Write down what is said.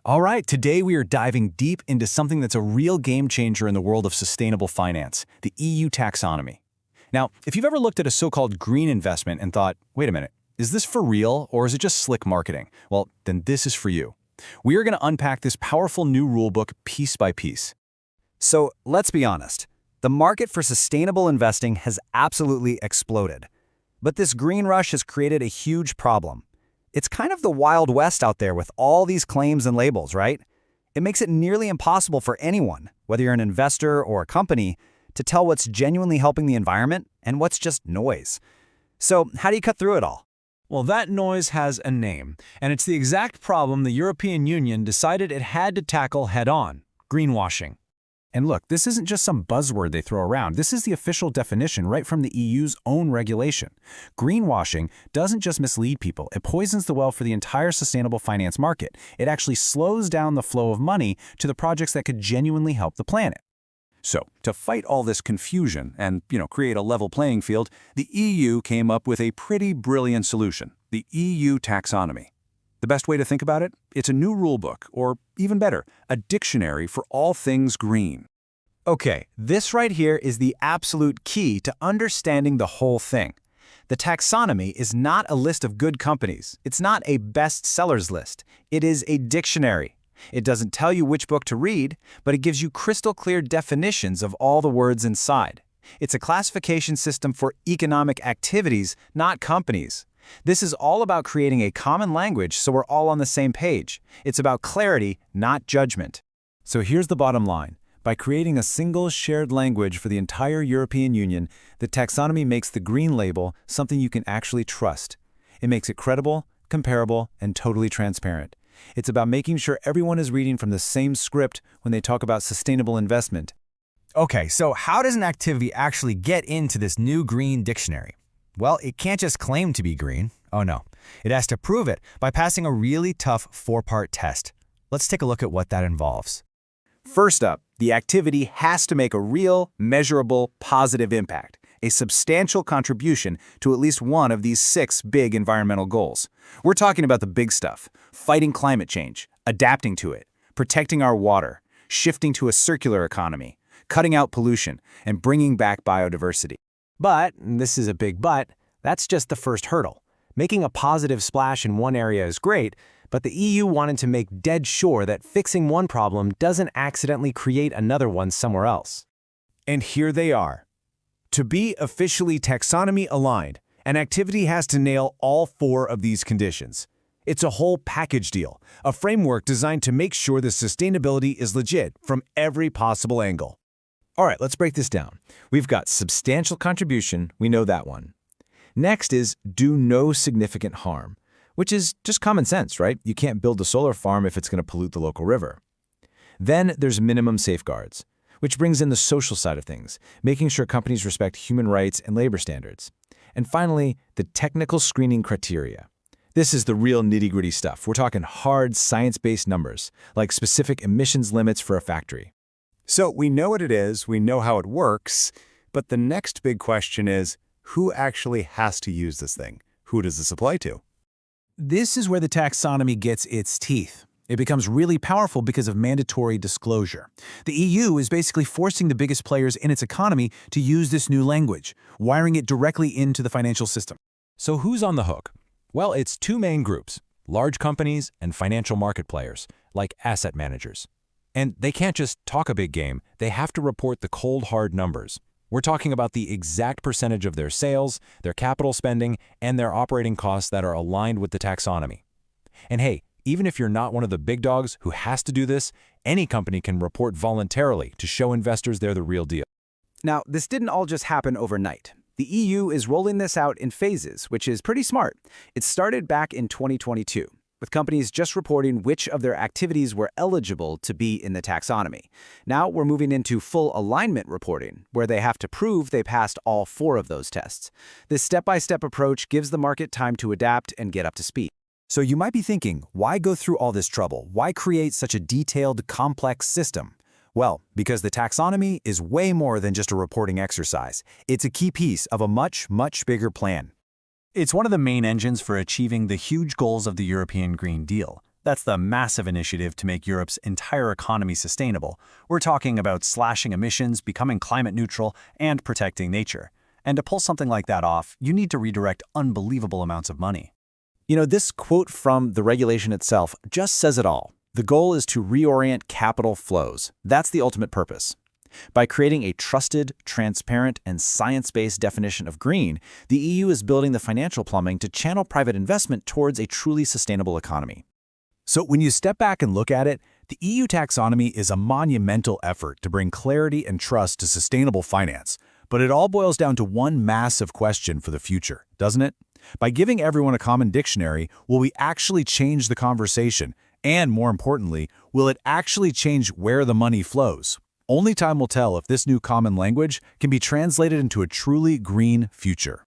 All right, today we are diving deep into something that's a real game changer in the world of sustainable finance, the EU taxonomy. Now, if you've ever looked at a so-called green investment and thought, wait a minute, is this for real or is it just slick marketing? Well, then this is for you. We are going to unpack this powerful new rulebook piece by piece. So let's be honest, the market for sustainable investing has absolutely exploded. But this green rush has created a huge problem. It's kind of the Wild West out there with all these claims and labels, right? It makes it nearly impossible for anyone, whether you're an investor or a company, to tell what's genuinely helping the environment and what's just noise. So how do you cut through it all? Well, that noise has a name, and it's the exact problem the European Union decided it had to tackle head-on: greenwashing. And look, this isn't just some buzzword they throw around. This is the official definition right from the EU's own regulation. Greenwashing doesn't just mislead people. It poisons the well for the entire sustainable finance market. It actually slows down the flow of money to the projects that could genuinely help the planet. So, to fight all this confusion and, create a level playing field, the EU came up with a pretty brilliant solution: the EU taxonomy. The best way to think about it? It's a new rulebook, or even better, a dictionary for all things green. Okay, this right here is the absolute key to understanding the whole thing. The taxonomy is not a list of good companies. It's not a bestsellers list. It is a dictionary. It doesn't tell you which book to read, but it gives you crystal clear definitions of all the words inside. It's a classification system for economic activities, not companies. This is all about creating a common language so we're all on the same page. It's about clarity, not judgment. So here's the bottom line. By creating a single shared language for the entire European Union, the taxonomy makes the green label something you can actually trust. It makes it credible, comparable, and totally transparent. It's about making sure everyone is reading from the same script when they talk about sustainable investment. Okay, so how does an activity actually get into this new green dictionary? Well, it can't just claim to be green. Oh no. It has to prove it by passing a really tough 4-part test. Let's take a look at what that involves. First up, the activity has to make a real, measurable, positive impact, a substantial contribution to at least one of these 6 big environmental goals. We're talking about the big stuff: fighting climate change, adapting to it, protecting our water, shifting to a circular economy, cutting out pollution, and bringing back biodiversity. But, and this is a big but, that's just the first hurdle. Making a positive splash in one area is great, but the EU wanted to make dead sure that fixing one problem doesn't accidentally create another one somewhere else. And here they are. To be officially taxonomy aligned, an activity has to nail all 4 of these conditions. It's a whole package deal, a framework designed to make sure the sustainability is legit from every possible angle. All right, let's break this down. We've got substantial contribution, we know that one. Next is do no significant harm, which is just common sense, right? You can't build a solar farm if it's going to pollute the local river. Then there's minimum safeguards, which brings in the social side of things, making sure companies respect human rights and labor standards. And finally, the technical screening criteria. This is the real nitty-gritty stuff. We're talking hard science-based numbers, like specific emissions limits for a factory. So we know what it is, we know how it works, but the next big question is, who actually has to use this thing? Who does this apply to? This is where the taxonomy gets its teeth. It becomes really powerful because of mandatory disclosure. The EU is basically forcing the biggest players in its economy to use this new language, wiring it directly into the financial system. So who's on the hook? Well, it's 2 main groups: large companies and financial market players, like asset managers. And they can't just talk a big game, they have to report the cold, hard numbers. We're talking about the exact percentage of their sales, their capital spending, and their operating costs that are aligned with the taxonomy. And hey, even if you're not one of the big dogs who has to do this, any company can report voluntarily to show investors they're the real deal. Now, this didn't all just happen overnight. The EU is rolling this out in phases, which is pretty smart. It started back in 2022. With companies just reporting which of their activities were eligible to be in the taxonomy. Now we're moving into full alignment reporting, where they have to prove they passed all 4 of those tests. This step-by-step approach gives the market time to adapt and get up to speed. So you might be thinking, why go through all this trouble? Why create such a detailed, complex system? Well, because the taxonomy is way more than just a reporting exercise. It's a key piece of a much, much bigger plan. It's one of the main engines for achieving the huge goals of the European Green Deal: That's the massive initiative to make Europe's entire economy sustainable. We're talking about slashing emissions, becoming climate neutral, and protecting nature. And to pull something like that off, you need to redirect unbelievable amounts of money. You know, this quote from the regulation itself just says it all. The goal is to reorient capital flows. That's the ultimate purpose. By creating a trusted, transparent, and science-based definition of green, the EU is building the financial plumbing to channel private investment towards a truly sustainable economy. So when you step back and look at it, the EU taxonomy is a monumental effort to bring clarity and trust to sustainable finance. But it all boils down to one massive question for the future, doesn't it? By giving everyone a common dictionary, will we actually change the conversation? And more importantly, will it actually change where the money flows? Only time will tell if this new common language can be translated into a truly green future.